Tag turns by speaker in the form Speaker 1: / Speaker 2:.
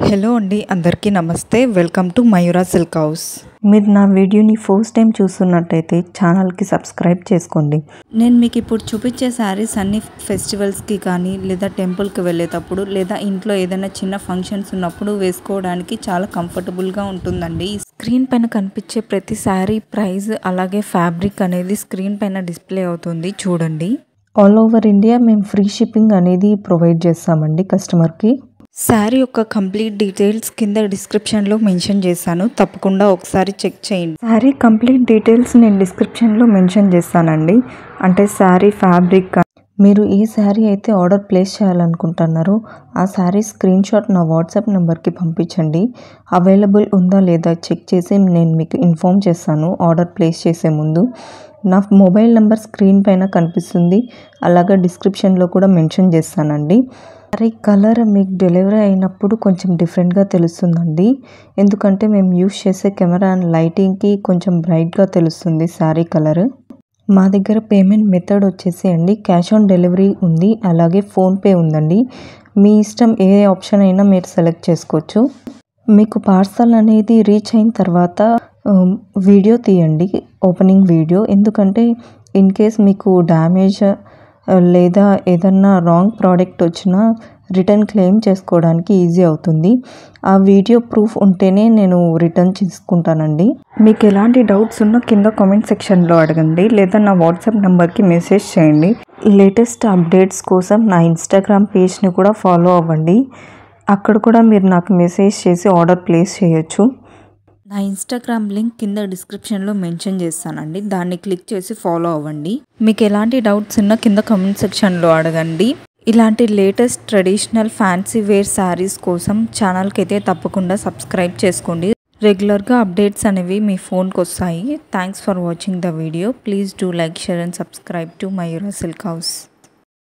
Speaker 1: Hello అండి, అందరికీ నమస్తే. Welcome to Mayura silk house.
Speaker 2: మీరు నా వీడియోని ఫస్ట్ టైం చూస్తున్నట్టయితే ఛానల్కి సబ్స్క్రైబ్ చేసుకోండి.
Speaker 1: నేను మీకు ఇప్పుడు చూపించే శారీస్ అన్ని ఫెస్టివల్స్కి కానీ లేదా టెంపుల్కి వెళ్ళేటప్పుడు లేదా ఇంట్లో ఏదైనా చిన్న ఫంక్షన్స్ ఉన్నప్పుడు వేసుకోవడానికి చాలా కంఫర్టబుల్గా ఉంటుందండి. స్క్రీన్ పైన కనిపించే ప్రతి శారీ ప్రైస్ అలాగే ఫ్యాబ్రిక్ అనేది స్క్రీన్ పైన డిస్ప్లే అవుతుంది, చూడండి.
Speaker 2: ఆల్ ఓవర్ ఇండియా మేము ఫ్రీ షిప్పింగ్ అనేది ప్రొవైడ్ చేస్తామండి కస్టమర్కి.
Speaker 1: శారీ యొక్క కంప్లీట్ డీటెయిల్స్ కింద డిస్క్రిప్షన్లో మెన్షన్ చేశాను, తప్పకుండా ఒకసారి చెక్ చేయండి.
Speaker 2: శారీ కంప్లీట్ డీటెయిల్స్ నేను డిస్క్రిప్షన్లో మెన్షన్ చేస్తానండి. అంటే శారీ ఫ్యాబ్రిక్, మీరు ఏ శారీ అయితే ఆర్డర్ ప్లేస్ చేయాలనుకుంటున్నారో ఆ శారీ స్క్రీన్ షాట్ నా వాట్సాప్ నెంబర్కి పంపించండి. అవైలబుల్ ఉందా లేదా చెక్ చేసి నేను మీకు ఇన్ఫామ్ చేస్తాను ఆర్డర్ ప్లేస్ చేసే ముందు. నా మొబైల్ నెంబర్ స్క్రీన్ పైన కనిపిస్తుంది, అలాగే డిస్క్రిప్షన్లో కూడా మెన్షన్ చేస్తానండి. శారీ కలర్ మీకు డెలివరీ అయినప్పుడు కొంచెం డిఫరెంట్గా తెలుస్తుందండి, ఎందుకంటే మేము యూస్ చేసే కెమెరా అండ్ లైటింగ్కి కొంచెం బ్రైట్గా తెలుస్తుంది శారీ కలర్. మా దగ్గర పేమెంట్ మెథడ్ వచ్చేసి అండి క్యాష్ ఆన్ డెలివరీ ఉంది, అలాగే ఫోన్పే ఉందండి. మీ ఇష్టం, ఏ ఆప్షన్ అయినా మీరు సెలెక్ట్ చేసుకోవచ్చు. మీకు పార్సల్ అనేది రీచ్ అయిన తర్వాత వీడియో తీయండి, ఓపెనింగ్ వీడియో. ఎందుకంటే ఇన్ కేస్ మీకు డ్యామేజ్ లేదా ఏదన్నా రాంగ్ ప్రోడక్ట్ వచ్చినా రిటర్న్ క్లెయిమ్ చేసుకోవడానికి ఈజీ అవుతుంది. ఆ వీడియో ప్రూఫ్ ఉంటేనే నేను రిటర్న్ తీసుకుంటానండి. మీకు ఎలాంటి డౌట్స్ ఉన్నా కింద కామెంట్ సెక్షన్లో అడగండి, లేదా నా వాట్సాప్ నెంబర్కి మెసేజ్ చేయండి. లేటెస్ట్ అప్డేట్స్ కోసం నా ఇన్స్టాగ్రామ్ పేజ్ని కూడా ఫాలో అవ్వండి, అక్కడ కూడా మీరు నాకు మెసేజ్ చేసి ఆర్డర్ ప్లేస్ చేయొచ్చు.
Speaker 1: నా ఇన్స్టాగ్రామ్ లింక్ కింద డిస్క్రిప్షన్లో మెన్షన్ చేస్తానండి, దాన్ని క్లిక్ చేసి ఫాలో అవ్వండి. మీకు ఎలాంటి డౌట్స్ ఉన్నా కింద కామెంట్ సెక్షన్లో అడగండి. ఇలాంటి latest traditional fancy wear saris కోసం ఛానల్కి అయితే తప్పకుండా సబ్స్క్రైబ్ చేసుకోండి. రెగ్యులర్గా అప్డేట్స్ అనేవి మీ ఫోన్కి వస్తాయి. Thanks for watching the video. Please do like, share and subscribe to Mayura silk house.